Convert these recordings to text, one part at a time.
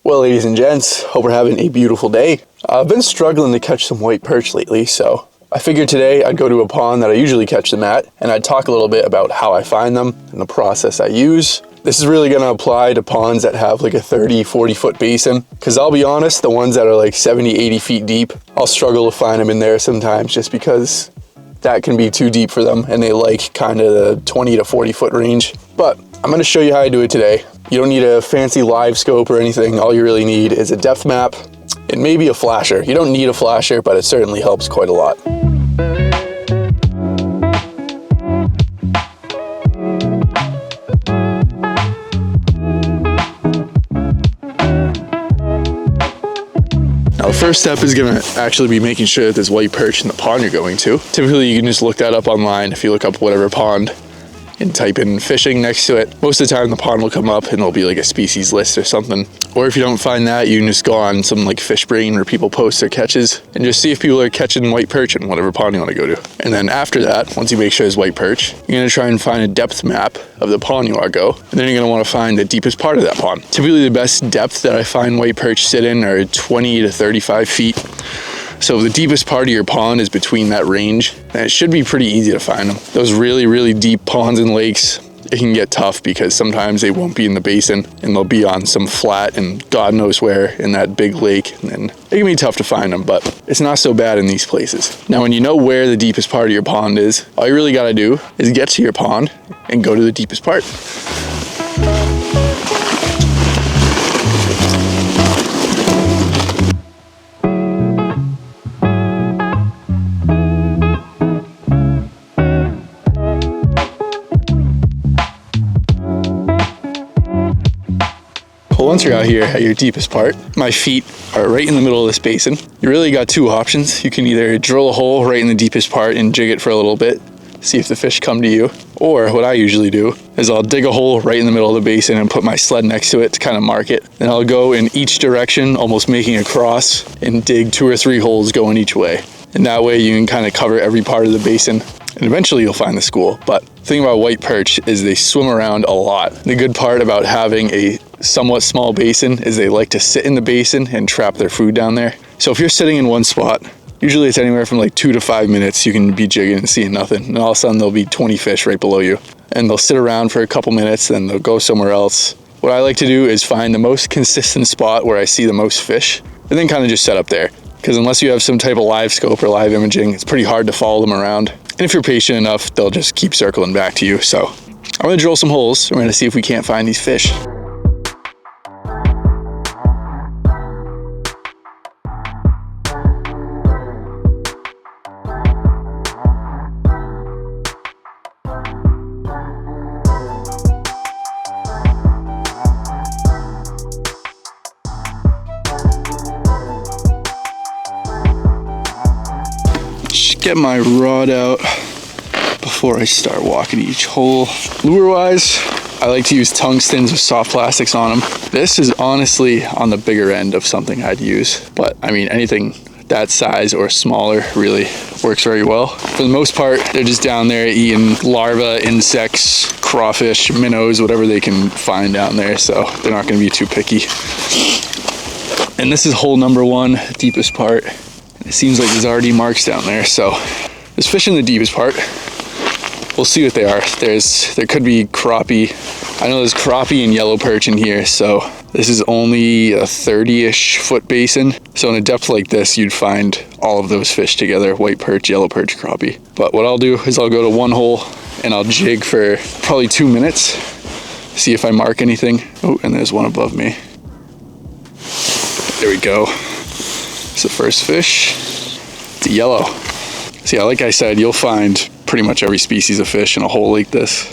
Well, ladies and gents, hope we're having a beautiful day. I've been struggling to catch some white perch lately, so I figured today I'd go to a pond that I usually catch them at, and I'd talk a little bit about how I find them and the process I use. This is really gonna apply to ponds that have like a 30, 40 foot basin, because I'll be honest, the ones that are like 70, 80 feet deep, I'll struggle to find them in there sometimes just because that can be too deep for them and they like kind of the 20 to 40 foot range. But I'm gonna show you how I do it today. You don't need a fancy live scope or anything. All you really need is a depth map and maybe a flasher. You don't need a flasher, but it certainly helps quite a lot. Now, the first step is gonna actually be making sure that there's white perch in the pond you're going to. Typically, you can just look that up online. If you look up whatever pond and type in fishing next to it, most of the time the pond will come up and there'll be like a species list or something. Or if you don't find that, you can just go on some like fish brain where people post their catches and just see if people are catching white perch in whatever pond you want to go to. And then after that, once you make sure there's white perch, you're gonna try and find a depth map of the pond you want to go. And then you're gonna want to find the deepest part of that pond. Typically the best depth that I find white perch sit in are 20 to 35 feet. So the deepest part of your pond is between that range, and it should be pretty easy to find them. Those really, really deep ponds and lakes, it can get tough because sometimes they won't be in the basin and they'll be on some flat and God knows where in that big lake, and then it can be tough to find them, but it's not so bad in these places. Now, when you know where the deepest part of your pond is, all you really gotta do is get to your pond and go to the deepest part. Once you're out here at your deepest part, my feet are right in the middle of this basin. You really got two options. You can either drill a hole right in the deepest part and jig it for a little bit, see if the fish come to you. Or what I usually do is I'll dig a hole right in the middle of the basin and put my sled next to it to kind of mark it. Then I'll go in each direction, almost making a cross, and dig 2 or 3 holes going each way. And that way you can kind of cover every part of the basin. And eventually you'll find the school. But the thing about white perch is they swim around a lot. The good part about having a somewhat small basin is they like to sit in the basin and trap their food down there. So if you're sitting in one spot, usually it's anywhere from like 2 to 5 minutes, you can be jigging and seeing nothing. And all of a sudden there'll be 20 fish right below you. And they'll sit around for a couple minutes, then they'll go somewhere else. What I like to do is find the most consistent spot where I see the most fish, and then kind of just set up there. Because unless you have some type of live scope or live imaging, it's pretty hard to follow them around. And if you're patient enough, they'll just keep circling back to you. So I'm gonna drill some holes. We're gonna see if we can't find these fish. Get my rod out before I start walking each hole. Lure wise, I like to use tungstens with soft plastics on them. This is honestly on the bigger end of something I'd use, but I mean anything that size or smaller really works very well. For the most part, they're just down there eating larvae, insects, crawfish, minnows, whatever they can find down there, so they're not gonna be too picky. And this is hole number 1, deepest part. It seems like there's already marks down there, so there's fish in the deepest part. We'll see what they are. There could be crappie. I know there's crappie and yellow perch in here, so this is only a 30-ish foot basin. So in a depth like this, you'd find all of those fish together, white perch, yellow perch, crappie. But what I'll do is I'll go to one hole and I'll jig for probably 2 minutes, see if I mark anything. Oh, and there's one above me. There we go. It's the first fish. It's a yellow. So yeah, like I said, you'll find pretty much every species of fish in a hole like this.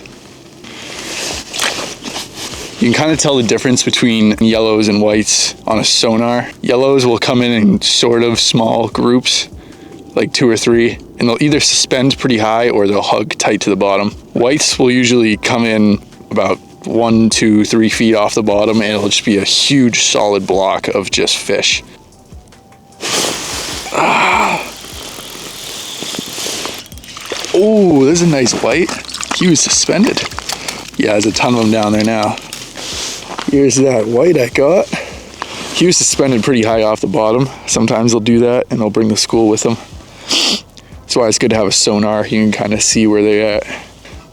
You can kind of tell the difference between yellows and whites on a sonar. Yellows will come in sort of small groups, like 2 or 3, and they'll either suspend pretty high or they'll hug tight to the bottom. Whites will usually come in about 1, 2, 3 feet off the bottom, and it'll just be a huge solid block of just fish. Oh, there's a nice white. He was suspended. Yeah, there's a ton of them down there now. Here's that white I got. He was suspended pretty high off the bottom. Sometimes they'll do that and they'll bring the school with them. That's why it's good to have a sonar. You can kind of see where they're at.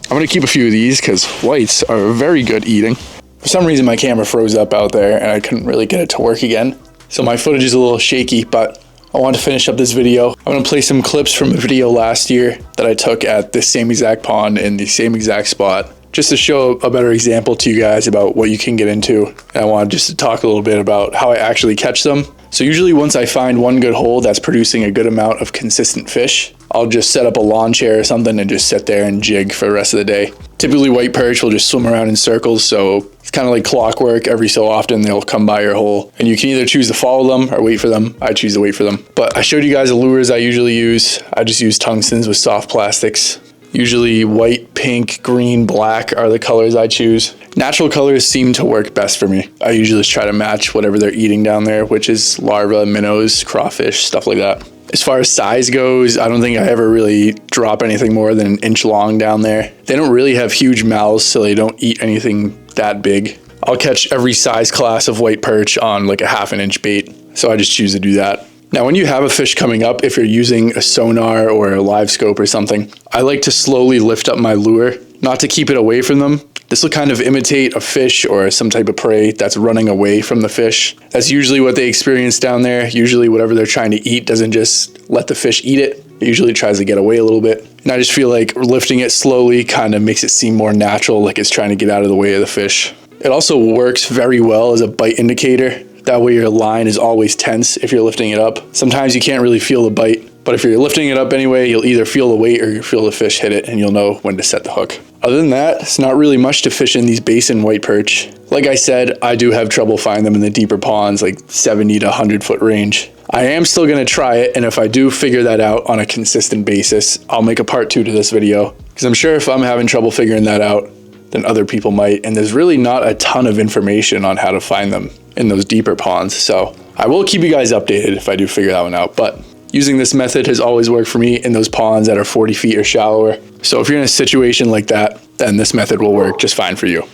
I'm gonna keep a few of these because whites are very good eating. For some reason my camera froze up out there and I couldn't really get it to work again. So my footage is a little shaky, but I want to finish up this video. I'm gonna play some clips from a video last year that I took at this same exact pond in the same exact spot, just to show a better example to you guys about what you can get into. And I wanted just to talk a little bit about how I actually catch them. So usually once I find one good hole that's producing a good amount of consistent fish, I'll just set up a lawn chair or something and just sit there and jig for the rest of the day. Typically white perch will just swim around in circles, so it's kind of like clockwork. Every so often they'll come by your hole and you can either choose to follow them or wait for them. I choose to wait for them. But I showed you guys the lures I usually use. I just use tungstens with soft plastics. Usually white, pink, green, black are the colors I choose. Natural colors seem to work best for me. I usually just try to match whatever they're eating down there, which is larvae, minnows, crawfish, stuff like that. As far as size goes, I don't think I ever really drop anything more than an inch long down there. They don't really have huge mouths, so they don't eat anything that big. I'll catch every size class of white perch on like a 1/2 inch bait, so I just choose to do that. Now, when you have a fish coming up, if you're using a sonar or a live scope or something, I like to slowly lift up my lure, not to keep it away from them. This will kind of imitate a fish or some type of prey that's running away from the fish. That's usually what they experience down there. Usually whatever they're trying to eat doesn't just let the fish eat it. It usually tries to get away a little bit. And I just feel like lifting it slowly kind of makes it seem more natural, like it's trying to get out of the way of the fish. It also works very well as a bite indicator. That way your line is always tense if you're lifting it up. Sometimes you can't really feel the bite, but if you're lifting it up anyway, you'll either feel the weight or you'll feel the fish hit it and you'll know when to set the hook. Other than that, it's not really much to fish in these basin white perch. Like I said, I do have trouble finding them in the deeper ponds, like 70 to 100 foot range. I am still gonna try it, and if I do figure that out on a consistent basis, I'll make a part 2 to this video. Because I'm sure if I'm having trouble figuring that out, then other people might, and there's really not a ton of information on how to find them in those deeper ponds. So I will keep you guys updated if I do figure that one out, but using this method has always worked for me in those ponds that are 40 feet or shallower. So if you're in a situation like that, then this method will work just fine for you.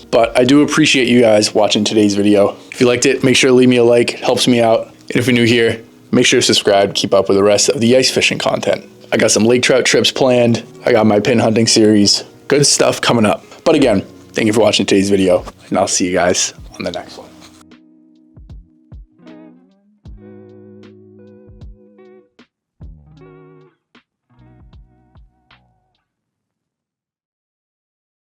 But I do appreciate you guys watching today's video. If you liked it, make sure to leave me a like, it helps me out. And if you're new here, make sure to subscribe, keep up with the rest of the ice fishing content. I got some lake trout trips planned. I got my pin hunting series. Good stuff coming up. But again, thank you for watching today's video, and I'll see you guys on the next one.